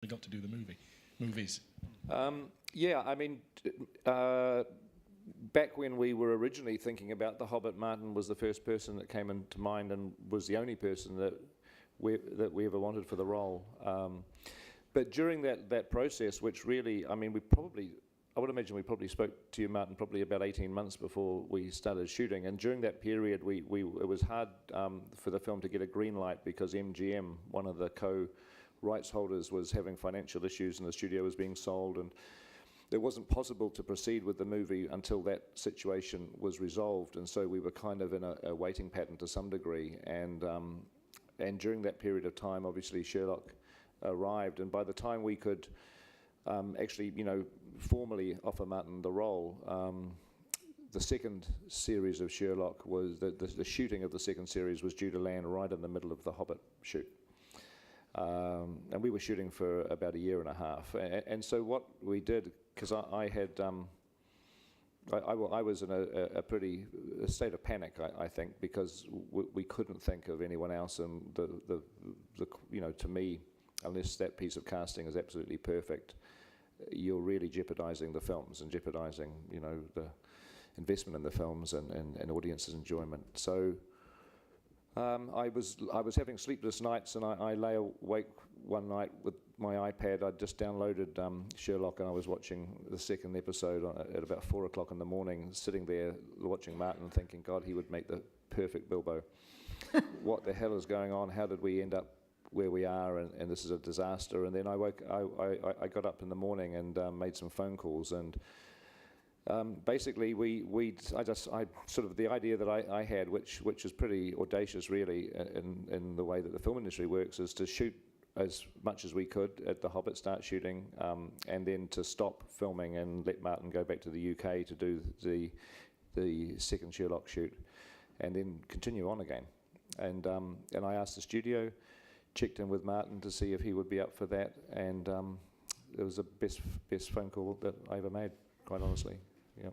we got to do the movies? Yeah, I mean, back when we were originally thinking about The Hobbit, Martin was the first person that came into mind and was the only person that we ever wanted for the role. But during that process, which really, I mean, I would imagine we probably spoke to you, Martin, probably about 18 months before we started shooting. And during that period, it was hard for the film to get a green light because MGM, one of the co-rights holders, was having financial issues and the studio was being sold. And it wasn't possible to proceed with the movie until that situation was resolved. And so we were kind of in a waiting pattern to some degree. And during that period of time, obviously, Sherlock arrived. And by the time we could actually, formally offer Martin the role, the second series of Sherlock was, the shooting of the second series was due to land right in the middle of the Hobbit shoot. And we were shooting for about a year and a half. And so what we did, because I was in a pretty state of panic, I think, because we couldn't think of anyone else, and to me, unless that piece of casting is absolutely perfect, you're really jeopardizing the films and jeopardizing, the investment in the films and audiences' enjoyment. So I was having sleepless nights, and I lay awake one night with my iPad. I'd just downloaded Sherlock, and I was watching the second episode at about 4 o'clock in the morning, sitting there watching Martin, thinking, God, he would make the perfect Bilbo. What the hell is going on? How did we end up where we are? And this is a disaster. And then I got up in the morning and made some phone calls, and basically the idea that I had, which is pretty audacious really in the way that the film industry works, is to shoot as much as we could at The Hobbit, start shooting, and then to stop filming and let Martin go back to the UK to do the second Sherlock shoot, and then continue on again. And I asked the studio, checked in with Martin to see if he would be up for that, and it was the best phone call that I ever made, quite honestly. Yeah.